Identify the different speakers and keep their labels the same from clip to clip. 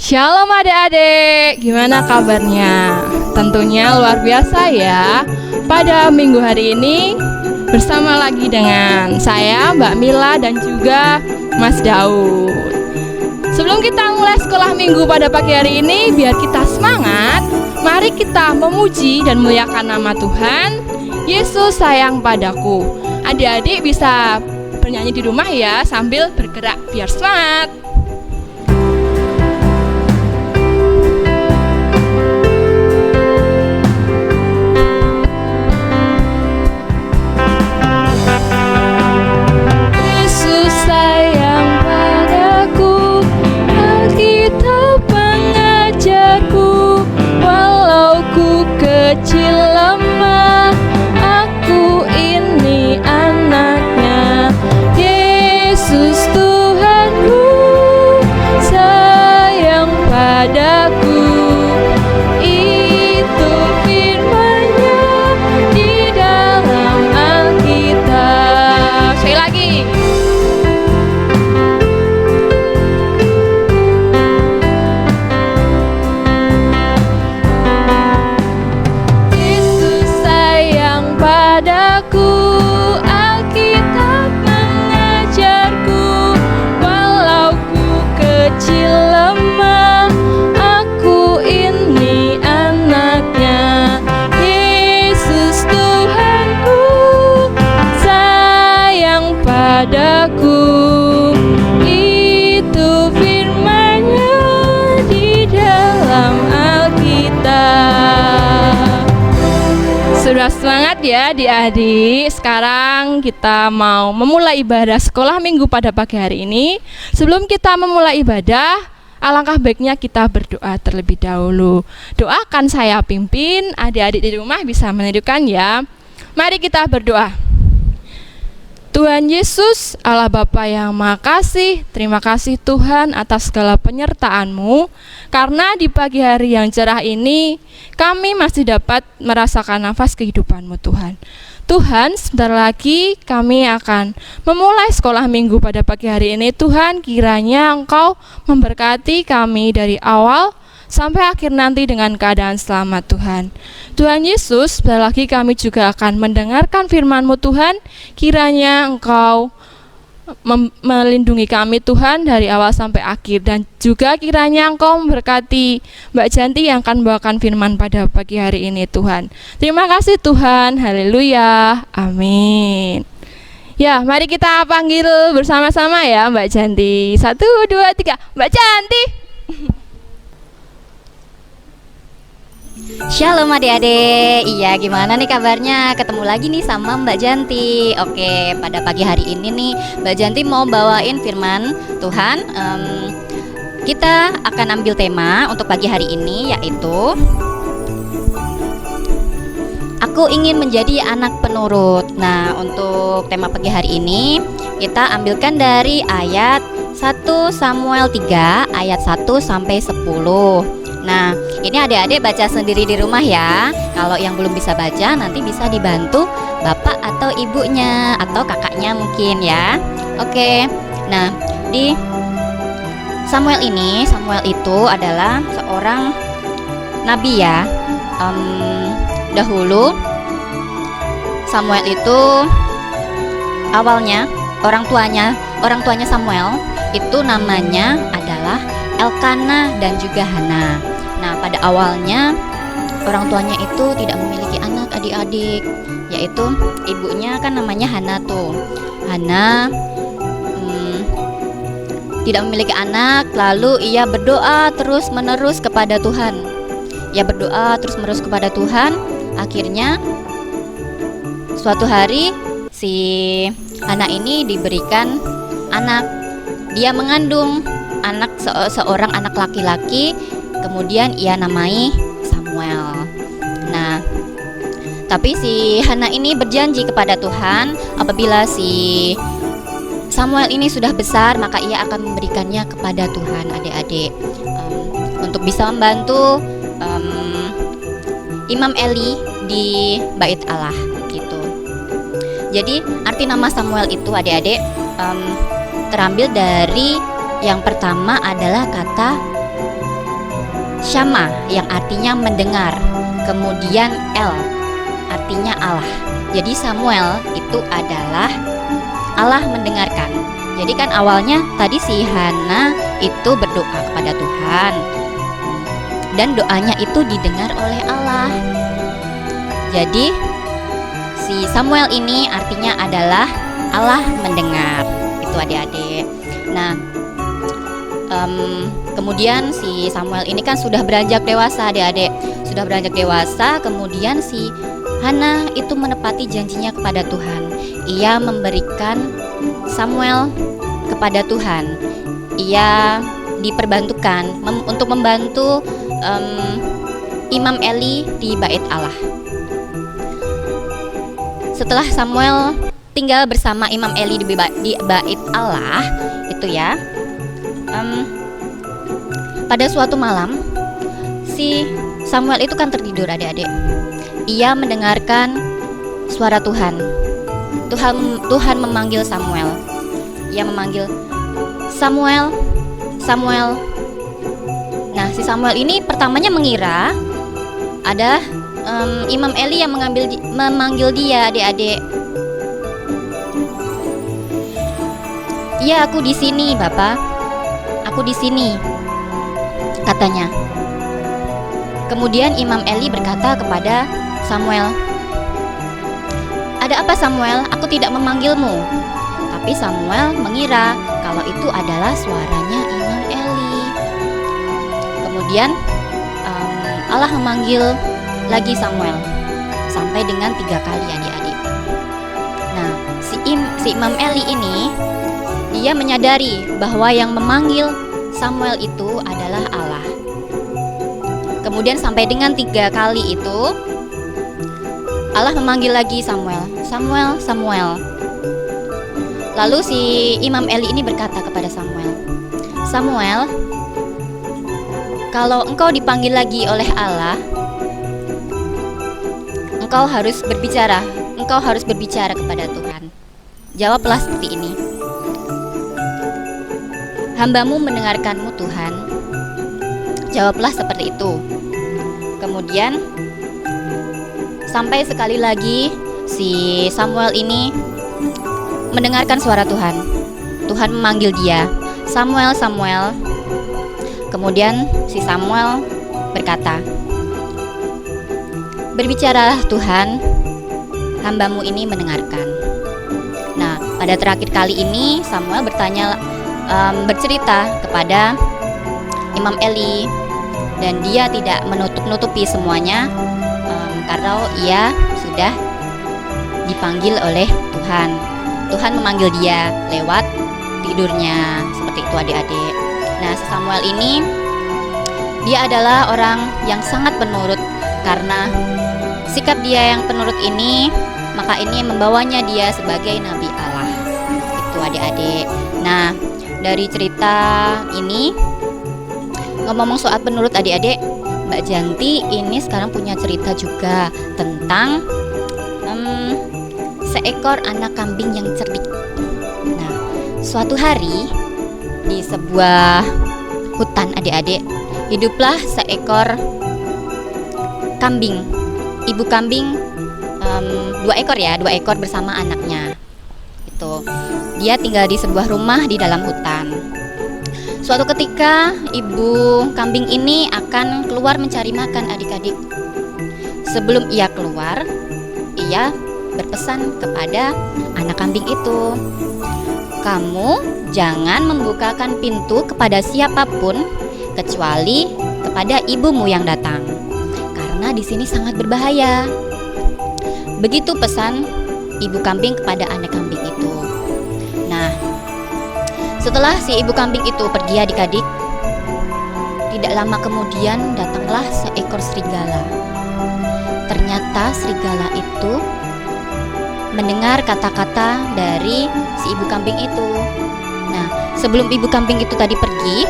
Speaker 1: Shalom adik-adik, gimana kabarnya? Tentunya luar biasa ya. Pada minggu hari ini bersama lagi dengan saya Mbak Mila dan juga Mas Daud. Sebelum kita mulai sekolah minggu pada pagi hari ini, biar kita semangat, mari kita memuji dan memuliakan nama Tuhan. Yesus sayang padaku. Adik-adik bisa bernyanyi di rumah ya sambil bergerak biar semangat.
Speaker 2: Kecil lemah, aku ini anaknya. Yesus Tuhanku sayang padaku. Itu firman-Nya di dalam Alkitab.
Speaker 1: Sekali lagi.
Speaker 2: Padaku, Alkitab mengajarku, walau ku kecil lemah, aku ini anaknya. Yesus Tuhanku sayang padaku. Itu firman-Nya di dalam Alkitab.
Speaker 1: Sudah semangat ya adik-adik. Sekarang kita mau memulai ibadah sekolah minggu pada pagi hari ini. Sebelum kita memulai ibadah, alangkah baiknya kita berdoa terlebih dahulu. Doa akan saya pimpin, adik-adik di rumah bisa menirukan ya. Mari kita berdoa. Tuhan Yesus, Allah Bapa yang Maha Kasih, terima kasih Tuhan atas segala penyertaan-Mu, karena di pagi hari yang cerah ini, kami masih dapat merasakan nafas kehidupan-Mu Tuhan. Tuhan, sebentar lagi kami akan memulai sekolah minggu pada pagi hari ini. Tuhan, kiranya Engkau memberkati kami dari awal sampai akhir nanti dengan keadaan selamat Tuhan. Tuhan Yesus, sebentar lagi kami juga akan mendengarkan firman-Mu Tuhan. Kiranya Engkau melindungi kami Tuhan dari awal sampai akhir. Dan juga kiranya Engkau memberkati Mbak Janti yang akan membawakan firman pada pagi hari ini Tuhan. Terima kasih Tuhan, haleluya, amin. Ya, mari kita panggil bersama-sama ya Mbak Janti. 1, 2, 3, Mbak Janti.
Speaker 3: Shalom adik-adik. Iya, gimana nih kabarnya? Ketemu lagi nih sama Mbak Janti. Oke, pada pagi hari ini nih Mbak Janti mau bawain firman Tuhan. Kita akan ambil tema untuk pagi hari ini, yaitu Aku ingin menjadi anak penurut. Nah, untuk tema pagi hari ini kita ambilkan dari ayat 1 Samuel 3 ayat 1 sampai 10. Nah, ini adik-adik baca sendiri di rumah ya. Kalau yang belum bisa baca, nanti bisa dibantu bapak atau ibunya atau kakaknya mungkin ya. Oke. Nah, di Samuel itu adalah seorang nabi ya. Dahulu Samuel itu awalnya orang tuanya Samuel itu namanya adalah Elkana dan juga Hana. Nah, pada awalnya orang tuanya itu tidak memiliki anak adik-adik, yaitu ibunya kan namanya Hana tuh. Hana tidak memiliki anak, lalu ia berdoa terus-menerus kepada Tuhan. Akhirnya suatu hari si Hana ini diberikan anak. Dia mengandung seorang anak laki-laki, kemudian ia namai Samuel. Nah, tapi si Hana ini berjanji kepada Tuhan, apabila si Samuel ini sudah besar, maka ia akan memberikannya kepada Tuhan, adik-adik, untuk bisa membantu Imam Eli di Bait Allah gitu. Jadi arti nama Samuel itu adik-adik terambil dari yang pertama adalah kata Syama yang artinya mendengar, kemudian El artinya Allah. Jadi Samuel itu adalah Allah mendengarkan. Jadi kan awalnya tadi si Hana itu berdoa kepada Tuhan dan doanya itu didengar oleh Allah. Jadi si Samuel ini artinya adalah Allah mendengar. Itu adik-adik. Nah, kemudian si Samuel ini kan sudah beranjak dewasa, adik-adik. Sudah beranjak dewasa, kemudian si Hana itu menepati janjinya kepada Tuhan. Ia memberikan Samuel kepada Tuhan. Ia diperbantukan untuk membantu Imam Eli di Bait Allah. Setelah Samuel tinggal bersama Imam Eli di Bait Allah itu ya, pada suatu malam si Samuel itu kan tertidur, adik-adik. Ia mendengarkan suara Tuhan. Tuhan memanggil Samuel. Ia memanggil Samuel, Samuel. Nah, si Samuel ini pertamanya mengira ada Imam Eli yang memanggil dia, adik-adik. "Iya, aku di sini, Bapak. Aku di sini," katanya. Kemudian Imam Eli berkata kepada Samuel, "Ada apa, Samuel? Aku tidak memanggilmu." Tapi Samuel mengira kalau itu adalah suaranya Imam Eli. Kemudian Allah memanggil lagi Samuel sampai dengan 3 kali, adik-adik. Nah, si Imam Eli ini dia menyadari bahwa yang memanggil Samuel itu adalah Allah. Kemudian sampai dengan 3 kali itu Allah memanggil lagi Samuel, Samuel, Samuel. Lalu si Imam Eli ini berkata kepada Samuel, "Samuel, kalau engkau dipanggil lagi oleh Allah, engkau harus berbicara kepada Tuhan. Jawablah seperti ini, 'Hambamu mendengarkanmu, Tuhan.' Jawablah seperti itu." Kemudian sampai sekali lagi si Samuel ini mendengarkan suara Tuhan. Tuhan memanggil dia, "Samuel, Samuel." Kemudian si Samuel berkata, "Berbicaralah Tuhan, hambamu ini mendengarkan." Nah, pada terakhir kali ini Samuel bercerita kepada Imam Eli, dan dia tidak menutup-nutupi semuanya karena ia sudah dipanggil oleh Tuhan. Tuhan memanggil dia lewat tidurnya, seperti itu, adik-adik. Nah, Samuel ini dia adalah orang yang sangat penurut. Karena sikap dia yang penurut ini, maka ini membawanya dia sebagai Nabi Allah. Itu, adik-adik. Nah, dari cerita ini, ngomong-ngomong soal penurut, adik-adik, Mbak Janti ini sekarang punya cerita juga tentang seekor anak kambing yang cerdik. Nah, suatu hari di sebuah hutan, adik-adik, hiduplah seekor kambing. Ibu kambing 2 ekor bersama anaknya. Itu. Dia tinggal di sebuah rumah di dalam hutan. Suatu ketika ibu kambing ini akan keluar mencari makan, adik-adik. Sebelum ia keluar, ia berpesan kepada anak kambing itu, "Kamu jangan membukakan pintu kepada siapapun kecuali kepada ibumu yang datang, karena di sini sangat berbahaya." Begitu pesan ibu kambing kepada anak kambing itu. Nah, setelah si ibu kambing itu pergi, adik-adik, tidak lama kemudian datanglah seekor serigala. Ternyata serigala itu mendengar kata-kata dari si ibu kambing itu. Nah, sebelum ibu kambing itu tadi pergi,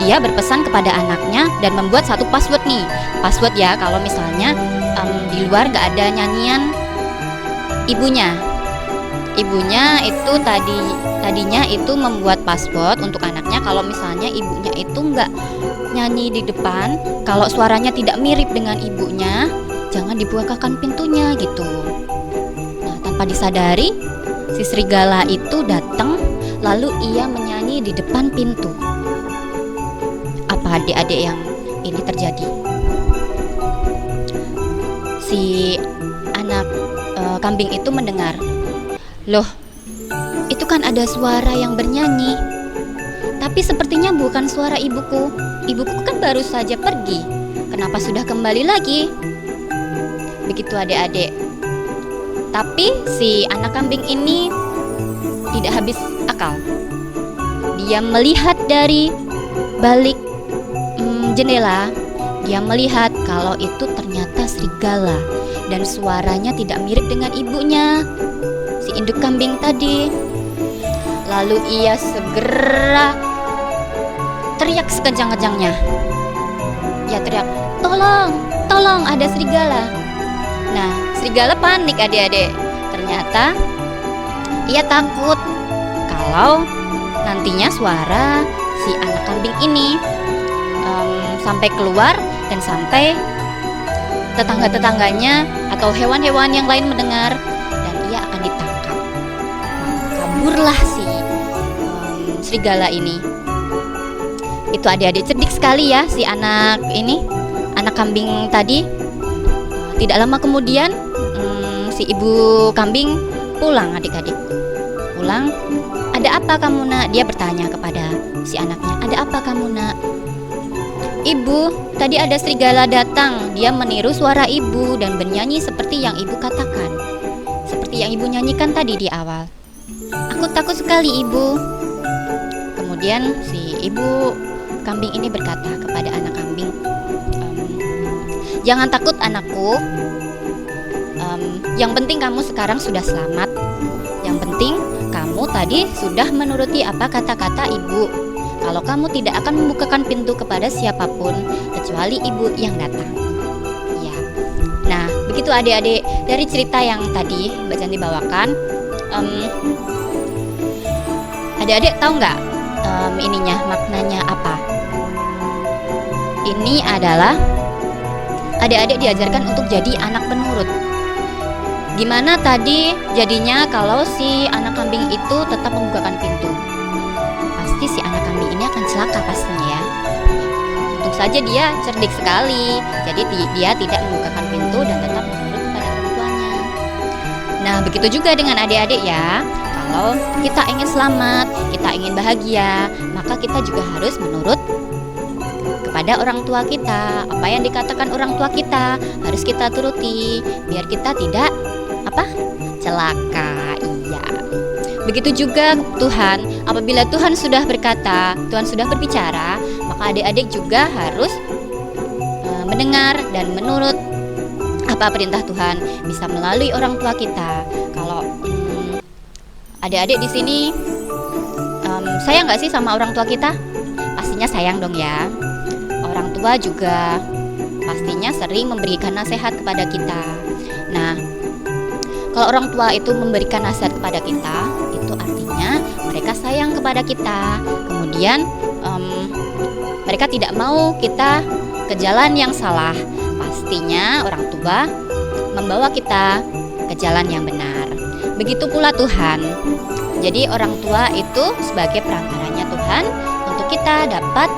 Speaker 3: dia berpesan kepada anaknya dan membuat satu password nih. Password ya, kalau misalnya di luar gak ada nyanyian ibunya. Ibunya itu tadinya itu membuat password untuk anaknya, kalau misalnya ibunya itu nggak nyanyi di depan, kalau suaranya tidak mirip dengan ibunya, jangan dibukakan pintunya gitu. Nah, tanpa disadari, si serigala itu datang, lalu ia menyanyi di depan pintu. Apa adik-adik yang ini terjadi? Si anak kambing itu mendengar, loh, itu kan ada suara yang bernyanyi. Tapi sepertinya bukan suara ibuku. Ibuku kan baru saja pergi. Kenapa sudah kembali lagi? Begitu adik-adik. Tapi si anak kambing ini tidak habis akal. Dia melihat dari balik jendela. Dia melihat kalau itu ternyata serigala dan suaranya tidak mirip dengan ibunya, si induk kambing tadi. Lalu ia segera teriak sekencang-kencangnya. Ia teriak, tolong, tolong, ada serigala. Nah, serigala panik adik-adik. Ternyata ia takut kalau nantinya suara si anak kambing ini sampai keluar dan sampai tetangga-tetangganya atau hewan-hewan yang lain mendengar, dan ia akan ditangkap. Kaburlah si serigala ini. Itu adik-adik cerdik sekali ya si anak kambing tadi. Tidak lama kemudian si ibu kambing pulang adik-adik. Pulang, ada apa kamu nak? Dia bertanya kepada si anaknya, ada apa kamu nak? Ibu, tadi ada serigala datang. Dia meniru suara ibu dan bernyanyi seperti yang ibu katakan, seperti yang ibu nyanyikan tadi di awal. Aku takut sekali ibu. Kemudian si ibu kambing ini berkata kepada anak kambing, jangan takut anakku. Yang penting kamu sekarang sudah selamat. Yang penting kamu tadi sudah menuruti apa kata-kata ibu. Kalau kamu tidak akan membukakan pintu kepada siapapun kecuali ibu yang datang. Ya. Nah, begitu adik-adik dari cerita yang tadi Mbak Janti bawakan. Adik-adik tahu nggak maknanya apa? Ini adalah adik-adik diajarkan untuk jadi anak penurut. Gimana tadi jadinya kalau si anak kambing itu tetap membukakan pintu? Pasti si anak kambing ini akan celaka pastinya ya. Untung saja dia cerdik sekali. Jadi dia tidak membukakan pintu dan tetap menurut kepada orang tuanya. Nah, begitu juga dengan adik-adik ya. Kalau kita ingin selamat, kita ingin bahagia, maka kita juga harus menurut kepada orang tua kita. Apa yang dikatakan orang tua kita harus kita turuti biar kita tidak celaka. Iya. Begitu juga Tuhan, apabila Tuhan sudah berkata, Tuhan sudah berbicara, maka adik-adik juga harus mendengar dan menurut apa perintah Tuhan, bisa melalui orang tua kita. Kalau adik-adik di sini sayang nggak sih sama orang tua kita? Pastinya sayang dong ya. Orang tua juga pastinya sering memberikan nasihat kepada kita. Nah, kalau orang tua itu memberikan nasihat kepada kita, itu artinya mereka sayang kepada kita. Kemudian mereka tidak mau kita ke jalan yang salah. Pastinya orang tua membawa kita ke jalan yang benar. Begitu pula Tuhan. Jadi orang tua itu sebagai perantaranya Tuhan untuk kita dapat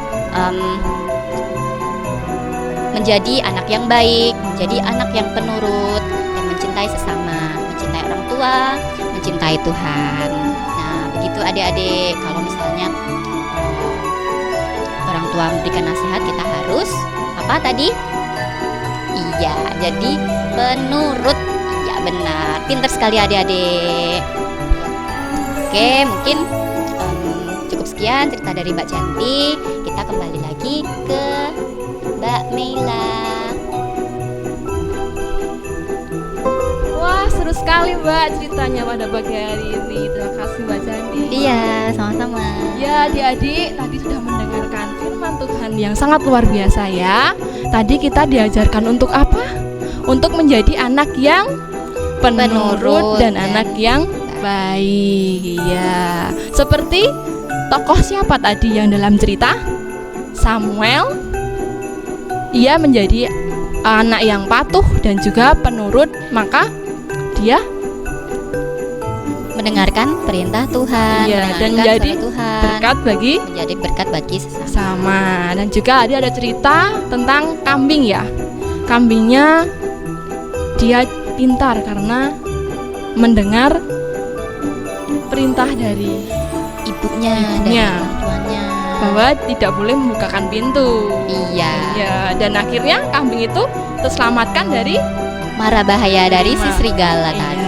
Speaker 3: menjadi anak yang baik, menjadi anak yang penurut dan mencintai sesama. Orang tua, mencintai Tuhan. Nah, begitu adik-adik. Kalau misalnya orang tua memberikan nasihat, kita harus apa tadi? Iya, jadi penurut. Iya, benar. Pintar sekali adik-adik. Oke, mungkin cukup sekian cerita dari Mbak Janti. Kita kembali lagi ke Mbak Meila.
Speaker 1: Seru sekali Mbak ceritanya pada pagi hari ini. Terima kasih Mbak Janti.
Speaker 3: Iya, sama-sama.
Speaker 1: Ya adik-adik, tadi sudah mendengarkan firman Tuhan yang sangat luar biasa ya. Tadi kita diajarkan untuk apa? Untuk menjadi anak yang penurut dan anak yang baik. Iya. Seperti tokoh siapa tadi yang dalam cerita? Samuel. Ia menjadi anak yang patuh dan juga penurut, maka dia
Speaker 3: mendengarkan perintah Tuhan,
Speaker 1: iya, dan
Speaker 3: mendengarkan
Speaker 1: menjadi
Speaker 3: suara Tuhan,
Speaker 1: berkat bagi
Speaker 3: menjadi berkat bagi sesama.
Speaker 1: sama. Dan juga ada cerita tentang kambing ya. Kambingnya dia pintar karena mendengar perintah dari
Speaker 3: Ibunya, dari
Speaker 1: Ibunya.
Speaker 3: orang tuanya.
Speaker 1: bahwa tidak boleh membukakan pintu.
Speaker 3: Iya.
Speaker 1: Ya, dan akhirnya kambing itu terselamatkan dari
Speaker 3: Mara bahaya dari si serigala
Speaker 1: Iya.
Speaker 3: tadi.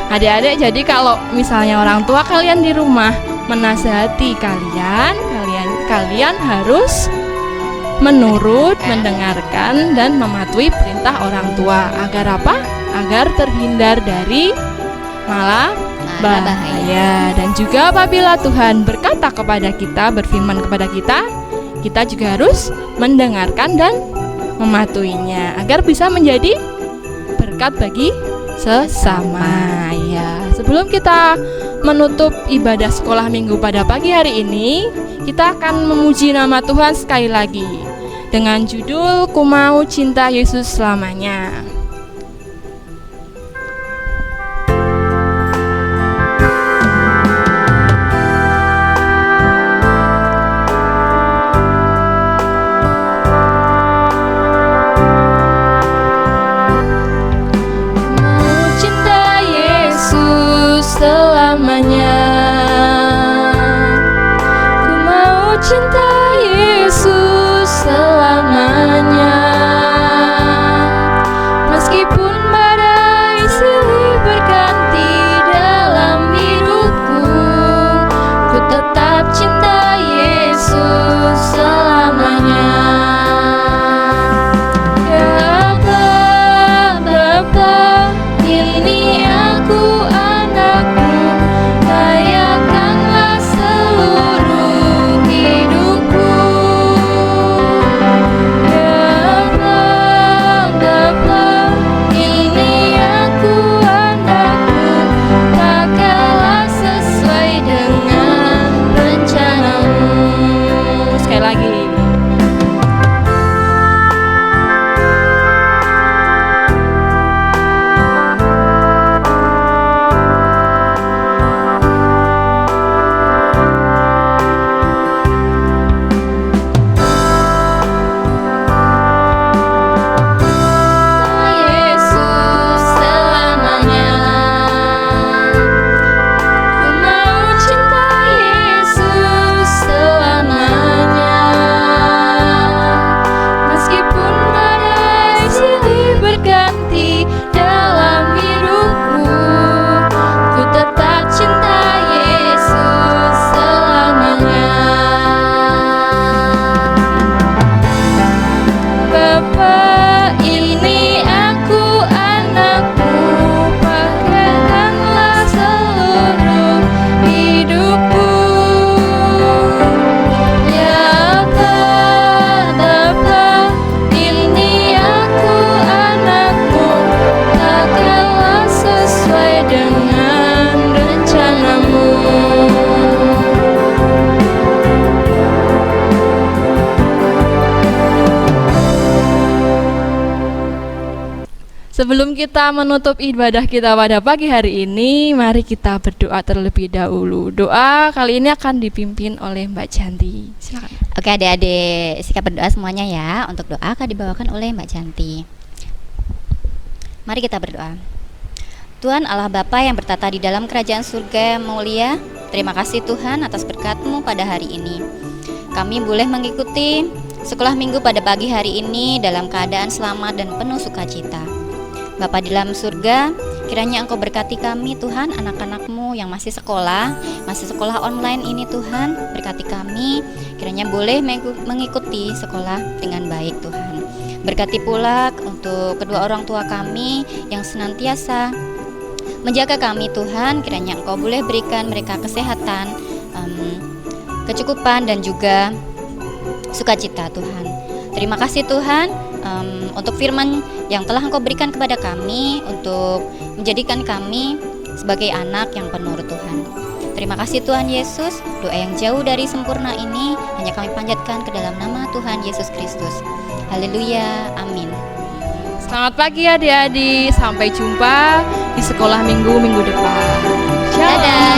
Speaker 1: Adik-adik, jadi kalau misalnya orang tua kalian di rumah menasihati kalian harus menurut, mendengarkan dan mematuhi perintah orang tua. Agar apa? Agar terhindar dari malah bahaya. Dan juga apabila Tuhan berkata kepada kita, berfirman kepada kita, kita juga harus mendengarkan dan mematuhinya agar bisa menjadi berkat bagi sesama. Ya, sebelum kita menutup ibadah sekolah minggu pada pagi hari ini, kita akan memuji nama Tuhan sekali lagi dengan judul Ku Mau Cinta Yesus Selamanya. Selamanya, ku mau cinta Yesus selamanya. Meskipun badai silih berganti dalam hidupku, ku tetap cinta Yesus selamanya. Ya Bapa, ini aku anakmu, layakanlah seluruh hidupku. Ya Bapa, ini aku anakmu, pakailah sesuai dengan rencanamu. Sekali lagi. Yesus selamanya, ku mau cinta Yesus selamanya. Meskipun badai silih berganti dalam hidupku, ku tetap cinta Yesus selamanya. Bapa, ini aku anakmu, pakaikanlah seluruh hidupku. Ya Bapa, ini aku anakmu, pakailah sesuai dengan rencanamu. Sebelum kita menutup ibadah kita pada pagi hari ini, mari kita berdoa terlebih dahulu. Doa kali ini akan dipimpin oleh Mbak Janti. Silakan.
Speaker 3: Oke adik-adik, sikap berdoa semuanya ya. Untuk doa akan dibawakan oleh Mbak Janti. Mari kita berdoa. Tuhan Allah Bapa yang bertata di dalam kerajaan surga yang mulia, terima kasih Tuhan atas berkat-Mu pada hari ini. Kami boleh mengikuti sekolah minggu pada pagi hari ini dalam keadaan selamat dan penuh sukacita. Bapa di dalam surga, kiranya Engkau berkati kami Tuhan, anak-anak-Mu yang masih sekolah online ini Tuhan. Berkati kami, kiranya boleh mengikuti sekolah dengan baik Tuhan. Berkati pula untuk kedua orang tua kami yang senantiasa menjaga kami Tuhan. Kiranya Engkau boleh berikan mereka kesehatan, kecukupan dan juga sukacita Tuhan. Terima kasih Tuhan untuk firman yang telah Engkau berikan kepada kami untuk menjadikan kami sebagai anak yang penurut Tuhan. Terima kasih Tuhan Yesus, doa yang jauh dari sempurna ini hanya kami panjatkan ke dalam nama Tuhan Yesus Kristus. Haleluya, amin.
Speaker 1: Selamat pagi adik-adik, sampai jumpa di sekolah minggu depan. Shalom.
Speaker 3: Dadah.